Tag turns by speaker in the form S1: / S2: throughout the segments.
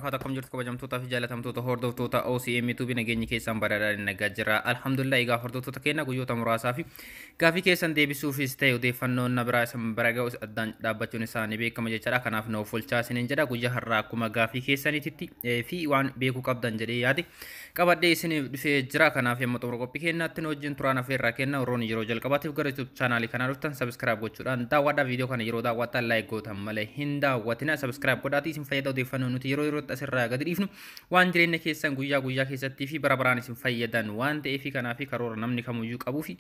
S1: wabarakatuh. Akkam jirtu kabajamtoota fi jaalatamtoota hordoftoota OCM tu nageenyi keessan badhaadhaan nagaa jira. Alhamdulillah egaa hordoftoota keenya guyyoota muraasaa fi gaafii keessan deebisuufis ta'e odeeffannoon na biraa isin bira ga'u addaan dhaabbachuun isaanii beekama jechaadha. Kanaaf na ofolchaa isiniin jedha guyyaa har'aa akkuma gaafii keessanitti fi waan beekuu qabdan jedhee yaade qabadhee isiniif dhufee jira. Kanaaf yemmuu xumura qophii keenyaatti nu wajjin turaan afeerraa kenna warroon yeroo jalqabaatiif gara YouTube chaanaalii kanaa dhuftan subscribe gochuudhaan daawwadhaa viidiyoo kana yeroo daawwattan like gootan malee hin daawwatina subscribe godhaatii isin fayyada odeeffannoo nuti yeroo yerootti asirraa gadi dhiifnu waan jireenya keessan guyyaa guyyaa keessattii fi bara baraan isin fayyadan waan ta'eef kanaaf karoora namni kamiyyuu qabuu fi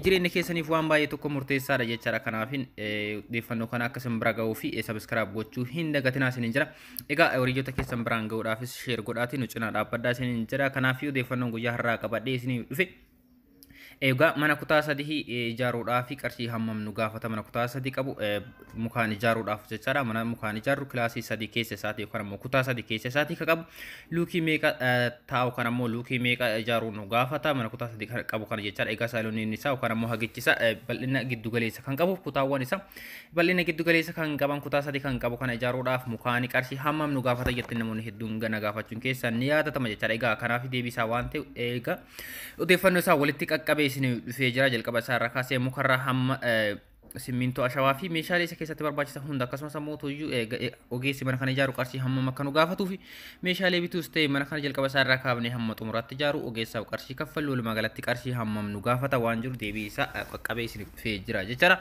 S1: jireenya keessaniif waan baay'ee tokko murteessaadha jechaadha. Kanaaf odeeffannoo kana akka isin bira ga'uu fi subscribe gochuu hin dagatinaa isiniin jira. Egaa hiriyoota keessan biraan ga'uudhaafis share godhaatii nu cinaa dhaabbadhaa isiniin jira. Kanaaf odeeffannoon guyyaa har'aa qabadhee isiniif dhufe egaa mana kutaa sadii ijaaruudhaaf qarshii hammam nu gaafata mana kutaa sadii qabu mukaan ijaaruudhaaf jechaadha. Mana mukaan ijaarru kilaasii sadii keessa isaatii yookaan immoo kutaa sadii keessa isaatii ka qabu luukii meeqa taa'u kan immoo luukii meeqa ijaaruu nu gaafata mana kutaa sadii qabu kana jechaadha. Egaa saalooniin isaa yookaan immoo hagichisa bal'ina giddu galeessa kan qabu kutaawwan isaa bal'ina giddu galeessa kan qaban kutaa sadii kan qabu kana ijaaruudhaaf mukaan qarshii hammam nu gaafata jettee namoonni hedduun gana gaafachuun keessan ni yaadatama jechaadha. Egaa kanaaf deebisaa waan ta'e egaa odeeffannoo isaa walitti qaqqabee isin dhufee jira. Jalqaba isaa irraa kaasee mukarraa hamma simmintoo ashawaa fi meeshaalee isa keessatti barbaachisan hunda akkasumas immoo ogeessi mana kana ijaaru qarshii hammam akka nu gaafatuu fi meeshaalee bituus ta'e mana kana jalqaba isaa irraa kaafnee hamma xumuraatti ijaaru ogeessaaf qarshii kaffallu walumaa galatti qarshii hammam nu gaafata waan jiru deebii isaa qaqqabee isin dhufee jira jechaadha.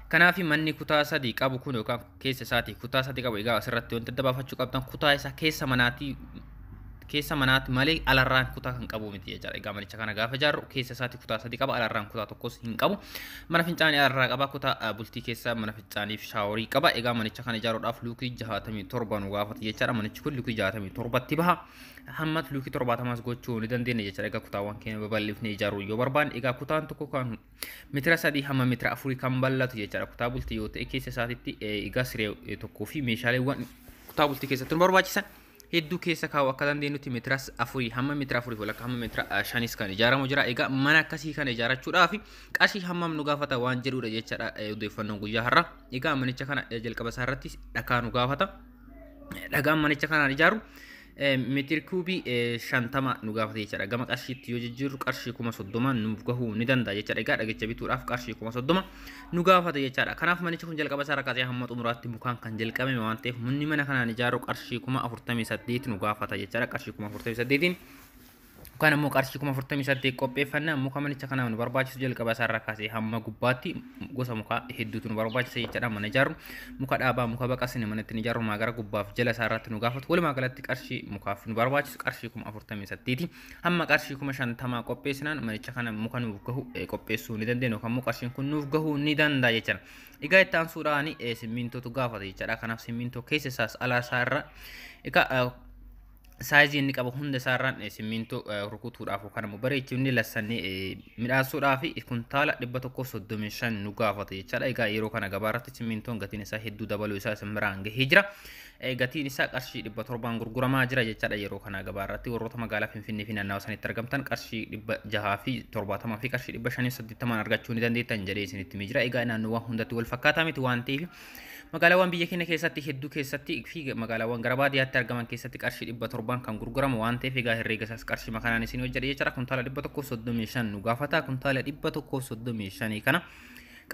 S1: Kanaaf manni kutaa sadii qabu kun yookaan keessa isaatii kutaa sadii qabu egaa asirratti wanti adda baafachuu qabdan kutaa isaa keessa manaatti malee alarraan kutaa kan qabu miti jechaadha. Egaa manicha kana gaafa ijaarru keessa isaatti kutaa sadii qaba alarraan kutaa tokkos hin qabu. Mana fincaanii alarraa qaba kutaa bultii keessa mana fincaaniif shaaworii qaba. Egaa manicha kana ijaaruudhaaf luukii 67 nu gaafata jechaadha. Manichi kun luukii 67tti baha. Hamma luukii 70 gochuu ni dandeenya jechaadha. Egaa kutaawwan keenya babal'ifnee ijaaruu yoo barbaanne egaa kutaan tokko kan meetira 3 hamma meetira 4 kan bal'atu jechaadha. Kutaa bultii yoo ta'e keessa isaatti egaa siree tokkoo fi meeshaaleewwan kutaa bultii keessatti nu barbaachisan hedduu keessa kaa'u akka dandeenyutti meetira 4 hamma meetira 4 walakkaa hamma meetira 5 kan ijaaramu jira. Egaa mana akkasii kana ijaarachuudhaaf qarshii hammam nu gaafata waan jedhudha jechaadha odeeffannoon guyyaa har'aa. Egaa manicha kana jalqaba isaa irratti dhagaa nu gaafata. Dhagaan manicha kanaan ijaaru meetira kuubii 50 nu gaafata jechaadha. Gama qarshiitti yoo jijjiirru qarshii 30 nuuf gahuu ni danda'a jechaadha. Egaa dhagicha bituudhaaf qarshii 30 nu gaafata jechaadha. Kanaaf manichi kun jalqaba isaa irraa hamma xumuraatti mukaan kan jalqabame waan ta'eef manni mana kanaan ijaaru qarshii 48 nu gaafata jechaadha. Qarshii 48 kan immoo qarshii 48 qopheeffannaa muka manicha kana nu barbaachisu jalqaba isaa irraa kaasee hamma gubbaatti gosa muka hedduutu nu barbaachisa jechaadha. Mana ijaaru muka dhaabaa muka baqasne manatti ijaaru maagara gubbaaf jala isaa irratti nu gaafatu walumaa galatti qarshii mukaaf nu barbaachisu qarshii 48 hamma qarshii 50 qopheessinaan manicha kana muka nuuf gahu qopheessuu ni dandeenya yookaan immoo qarshiin kun nuuf gahuu ni danda'a jechaadha. Egaa itti aansuudhaan simmintootu gaafata jechaadha. Kanaaf simmintoo keessa isaas alaa isaa irra egaa saayizii inni qabu hunda isaarraan simmintoo rukutuudhaaf yookaan immoo bareechifnee lassannee midhaasuudhaaf kuntaala 135 nu gaafata jechaadha. Egaa yeroo kana gabaarratti simmintoon gatiin isaa hedduu dabaluu isaa isin biraan gahee jira. Gatiin isaa qarshii 700 gurguramaa jira jechaadha. Yeroo kana gabaarratti warroota magaalaa Finfinnee fi naannawaa sanitti argamtan qarshii 670 fi qarshii 580 argachuu ni dandeettan jedhee isinitti jira. Egaa naannoowwan hundatti wal fakkaataa miti waan ta'eef magaalaawwan biyya keenya keessatti hedduu keessatti fi magaalaawwan gara baadiyyaatti argaman keessatti qarshii 700 kan gurguramu waan ta'eef egaa herreega isaas qarshii makanaan isin hojjedhe jechaadha. Kuntaala 135 nu gaafata. Kuntaala 135 kana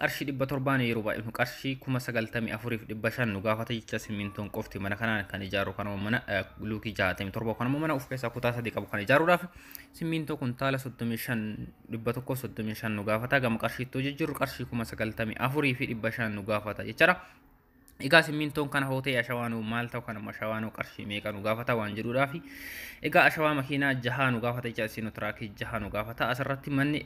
S1: qarshii 700 yeroo baay'ee qarshii 94,500 nu gaafata jecha simmintoon qofti mana kanaan kan ijaaru kanuma mana luukii 67 kanuma mana of keessaa kutaa sadii qabu kan ijaaruudhaaf simmintoo kuntaala 135 nu gaafata. Gama qarshiitti jijjiirru qarshii 94,500 nu gaafata jechaadha. Egaa simmintoon kana hootee ashawaanuu maal ta'u kanuma ashawaanuu qarshii meeqa nu gaafata waan jedhuudhaaf egaa ashawaa makiinaa 6 nu gaafata jecha sinotiraakii 6 nu gaafata. Asirratti manni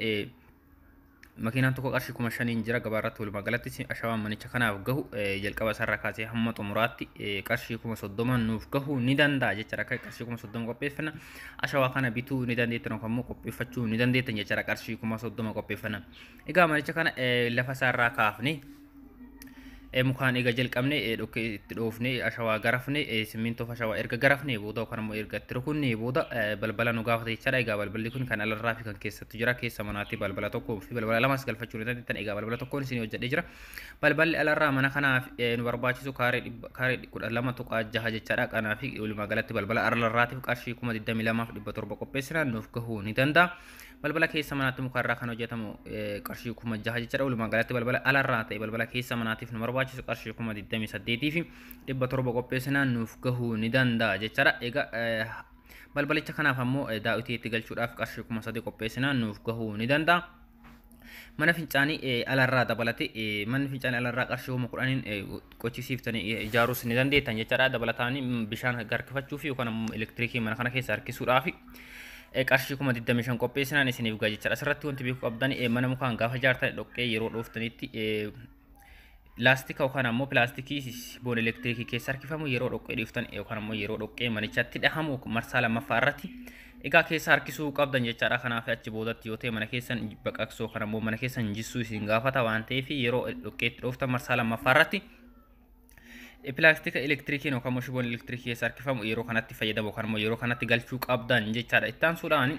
S1: makiinaan tokko qarshii 5,000 jira gabaarratti walumaa galatti ashawaan manicha kanaaf gahu jalqaba isaa irraa kaasee hamma xumuraatti qarshii 30 nuuf gahuu ni danda'a jechaadha. Akka qarshii 30 qopheeffanna ashawaa kana bituu ni dandeettan yookaan immoo qopheeffachuu ni dandeettan jechaadha. Qarshii 30 qopheeffanna. Egaa manicha kana lafa isaa irraa kaafne mukaan eega jalqabne dhokkee itti dhoofne ashawaa garafne simmintoo ashawaa erga garafne booda yookaan immoo erga itti rukunne booda balbala nu gaafate jechaadha. Egaa balballi kun kan alarraa fi kan keessattu jira. Keessa manaatti balbala tokkoo fi balbala lamas galfachuu ni dandeettan. Egaa balbala tokkoon isin hojjedhee jira. Balballi alarraa mana kanaaf nu barbaachisu kaaree 12.6 jechaadha. Kanaaf walumaa galatti balbala alarraatiif qarshii 22,700 qopheessinaan nuuf gahuu ni danda'a. balbala keessa manaatti mukarraa kan hojjetamu qarshii 6,000 jechuudha. Walumaa galatti balbala alarraa ta'e balbala keessa manaatiif nu barbaachisu qarshii 28,000 fi 700 qopheessinaan nuuf gahuu ni danda'a jechuudha. Egaa balbalicha kanaaf ammoo daa'utii itti galchuudhaaf qarshii 3,000 qopheessinaan nuuf gahuu ni danda'a. mana fincaanii alarraa dabalate manni fincaanii alarraa qarshii 10,000 qochisiiftanii ijaaruus ni dandeettan jechuudha. Dabalataanii bishaan harkifachuu fi yookaan ammoo elektirikii mana kana keessa harkisuudhaaf qarshii 25,000 qopheessinaan isiniif gaha jechuudha. Asirratti wanti beekuu qabdan mana mukaan gaafa ijaartan dhoqqee yeroo dhooftanitti laastika yookaan ammoo pilaastikii boona elektirikii keessa harkifamu yeroo dhoqqee dhiiftan yookaan ammoo yeroo dhoqqee manichatti dhahamu marsaa lammaffaa irratti egaa keessa harkisuu qabdan jechaadha. Kanaaf achi boodatti yoo ta'e mana keessan baqaqsoo yookaan ammoo mana keessan jissuu isin gaafata waan ta'eef yeroo dhoqqeetti dhooftan marsaa lammaffaa irratti pilaastika elektirikii yookaan ammoo shiboon elektirikii keessa harkifamu yeroo kanatti fayyadamu yookaan ammoo yeroo kanatti galchuu qabdan jechaadha. Ittaan suudhaan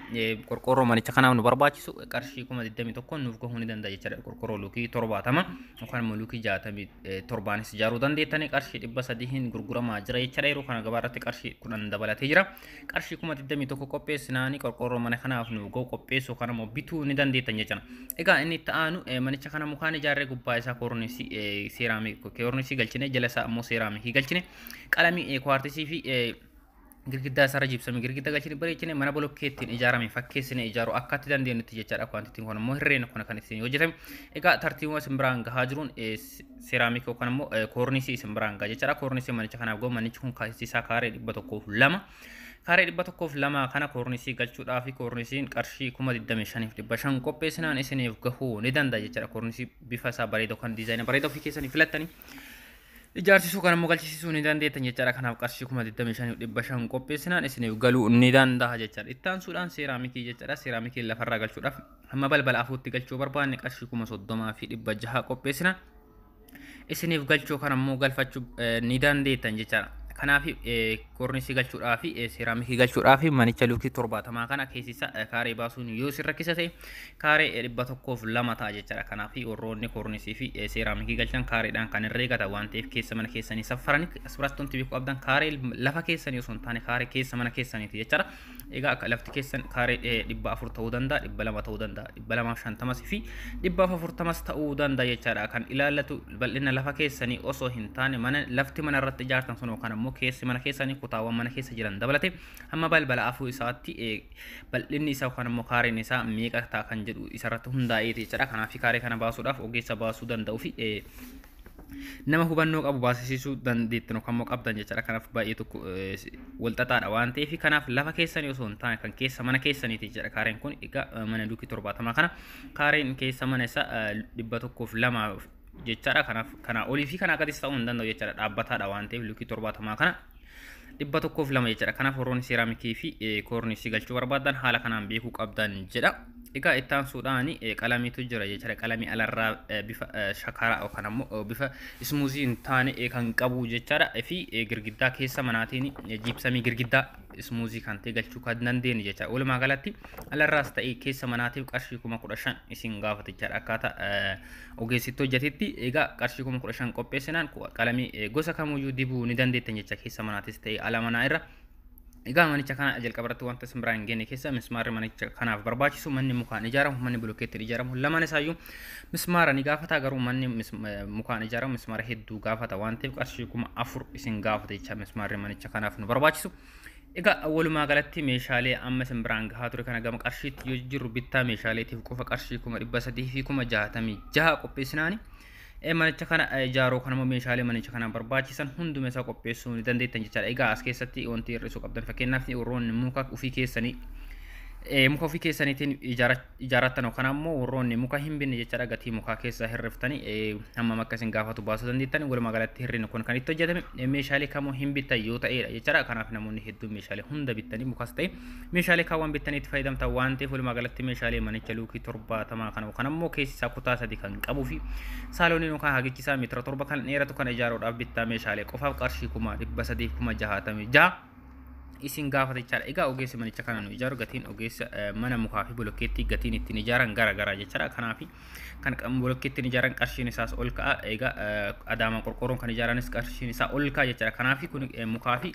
S1: qorqorroo manicha kanaaf nu barbaachisu qarshii 21,000 nuuf gahuu ni danda'a jechaadha. Qorqorroo luukii 70 yookaan ammoo luukii 67 ijaaruu dandeettanii qarshii 300 gurguramaa jira jechaadha. Yeroo kana gabaa irratti qarshii 10 dabalatee jira. Qarshii 21,000 qopheessinaanii qorqorroo mana kanaaf nu gahu qopheessuu yookaan ammoo bituu ni dandeettan jechaadha. Egaa inni itti aanu manicha kana mukaan ijaarree gubbaa isaa koornisii seeraamikii galchine jala isaa ammoo seeraamikii galchine qalamii kwartisii fi girgiddaa isaarra jibsame girgiddaa galchine bareechine mana bolokkeettiin ijaarame fakkeessine ijaaruu akkatti dandeenyutti jechaadha. Kwantitiin kun ammoo hirreena kana kan ittiin hojjetame. Egaa tartiibuma simbiraan gahaa jiruun seeraamikii yookaan ammoo koornisii simbiraan gahaa jechaadha. Koornisii manicha kanaaf gahu manichi kun kaasisaa kaaree 102 kaaree 102 kana koornisii galchuudhaaf koornisiin qarshii 25,500 qopheessinaan isiniif gahuu ni danda'a jechaadha. Koornisii bifa isaa bareedoo kan diizaayinii bareedoo fi keessanii filattanii ijaarsisuu kan ammoo galchisisuu ni dandeettan jechaadha. Kanaaf qarshii 25,500 qopheessinaan isiniif galuu ni danda'a jechaadha. Ittaan suudhaan seeraamikii jechaadha. Seeraamikii lafarraa galchuudhaaf hamma balbala afuutti galchuu barbaanne qarshii 30,600 qopheessinaan isiniif galchuu kan ammoo galfachuu ni dandeettan jechaadha. Kanaaf koornisii galchuudhaaf seeraamikii galchuudhaaf manicha luukii 70 kana keessisa kaaree baasuun yoo isin rakkisa ta'e kaaree 102 ta'a jechaadha. Kanaaf warroonni koornisii fi seeraamikii galchan kaareedhaan kan herreegatan waan ta'eef keessa mana keessanii safaranii asirratti wanti beekuu qabdan kaaree lafa keessanii osoo hin taane kaaree keessa mana keessaniiti jechaadha. Egaa lafti keessan kaaree 400 ta'uu danda'a, 200 ta'uu danda'a, 250 fi 440 ta'uu danda'a jechaadha. Kan ilaallatu bal'ina lafa keessanii osoo hin taane lafti mana irratti ijaartan sun yookaan ammoo keessi mana keessanii kutaawwan mana keessa jiran dabalate hamma balbala afur isaatti bal'inni isaa yookaan ammoo kaareen isaa meeqa ta'a kan jedhu isarratti hundaa'ee jechaadha. Kanaaf kaaree kana baasuudhaaf ogeessa baasuu danda'uu fi nama hubannoo qabu baasisuu dandeettan yookaan ammoo qabdan jechaadha. Kanaaf baay'ee tokko walxaxaadha waan ta'eef kanaaf lafa keessanii osoo hin taane kan keessa mana keessaniiti jechaadha. Kaareen kun egaa mana luukii 70 kana kaareen keessa mana isaa 102 jechaadha. Kanaaf kana olii fi kana gadis ta'uu hin danda'u jechaadha. Dhaabbataadha waan ta'eef luukii 70 kana 102 jechaadha. Kanaaf warroonni seeraamikii fi koornisii galchuu barbaadan haala kanaan beekuu qabdan jedha. Egaa ittaan suudhaan qalamiitu jira jechaadha. Qalamii alarraa bifa shakaraa yookaan ammoo bifa ismuuzii hin taane kan qabu jechaadha. Fi girgiddaa keessa manaatiin jibsamii girgiddaa ismuuzii kan ta'e galchuu kan dandeenye jechaadha. Walumaa galatti alarraas ta'e keessa manaatiif qarshii 15,000 isin gaafata jechaadha. Akkaataa ogeessitti hojjetetti egaa qarshii 15,000 qopheessinaan qalamii gosa kamiyyuu dibuu ni dandeettan jecha keessa manaatis ta'e ala manaa irra. Egaa manicha kana jalqabarratti wanta simbiraan hin geenye keessa mismaarri manicha kanaaf barbaachisu manni mukaan ijaaramu manni bulokkeettiin ijaaramu lamaan isaayyuu mismaara ni gaafata. Garuu manni mukaan ijaaramu mismaara hedduu gaafata waan ta'eef qarshii 4,000 isin gaafata jecha mismaarri manicha kanaaf nu barbaachisu. Egaa walumaa galatti meeshaalee amma simbiraan gahaa ture kana gama qarshiitti yoo jirru bittaa meeshaaleetiif qofa qarshii 300 fi 66 qopheessinaani. Manicha kana ijaaruu kan ammoo meeshaalee manicha kana barbaachisan hunduma isaa qopheessuu ni dandeettan jechaadha. Egaa as keessatti wanti hir'isuu qabdan fakkeenyaaf warroonni muka ofii keessanii muka ofii keessaniitiin ijaarrattan yookaan ammoo warroonni muka hin binne jechaadha gatii mukaa keessa hirriftanii hammam akka isin gaafatu baasuu dandeettan walumaa galatti hirrinni kun kan itti hojjetame meeshaalee kamuu hin bittan yoo ta'edha jechaadha kanaaf namoonni hedduun meeshaalee hunda bittanii mukas ta'e meeshaalee kaawwan bittanii itti fayyadamtan waan ta'eef walumaa galatti meeshaalee manicha luukii 70 kana yookaan ammoo keessi isaa kutaa 3 kan qabuu fi saalooniin yookaan hagichi isaa meetira 7 kan dheeratu kan ijaaruudhaaf bittaa meeshaalee qofaaf qarshii 366 isin gaafata jechaadha. Egaa ogeessi manicha kana nu ijaaru gatiin ogeessa mana mukaa fi bolokkeettii gatiin ittiin ijaaran gara garaa jechaadha. Kanaaf kan bolokkeettiin ijaaran qarshiin isaas ol ka'a. Egaa adaamaan qorqorroon kan ijaaranis qarshiin isaa ol ka'a jechaadha. Kanaaf kun mukaa fi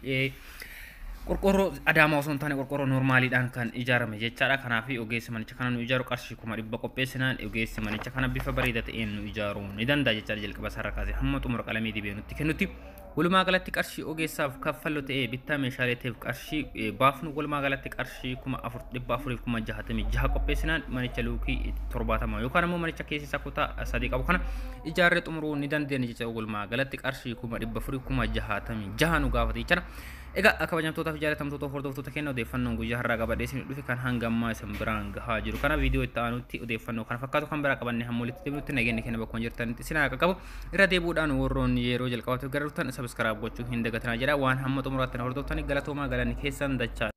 S1: qorqorroo adaamaa osoo hin taane qorqorroo normaaliidhaan kan ijaarame jechaadha. Kanaaf ogeessi manicha kana nu ijaaru qarshii 100 qopheessinaan ogeessi manicha kana bifa bareedaa ta'een nu ijaaruu ni danda'a jechaadha. Jalqaba sarara kaasee hamma xumura qalamii dibee nutti kennutti. walumaa galatti qarshii ogeessaaf kaffallu ta'ee bittaa meeshaalee ta'eef qarshii baafnu walumaa galatti qarshii 4,466 qopheessinaan manicha luukii 70 yookaan immoo manicha keessa kutaa 3 qabu kana ijaarree xumuruu ni dandeenya jechuudha. walumaa galatti qarshii 4,466 nu gaafate jechuudha. Egaa akka kabajamtootaa fi jaalatamtoota hordoftoota keenya odeeffannoon guyyaa har'aa qabadhee isin dhufe kan hanga ammaa isin biraan gahaa jiru kana viidiyoo itti aanutti odeeffannoo kana fakkaatu kan biraa qabanne hamma walitti deebinutti nageenya keenya bakka jirtanitti isin haa qaqqabu. Irra deebuudhaan warroonni yeroo jalqabaatiif gara dhuftan sabiskiraayib gochuu hin dagatinaa jedha. Waan hamma xumuraatti na hordoftanii galatoomaa galanni keessan dachaa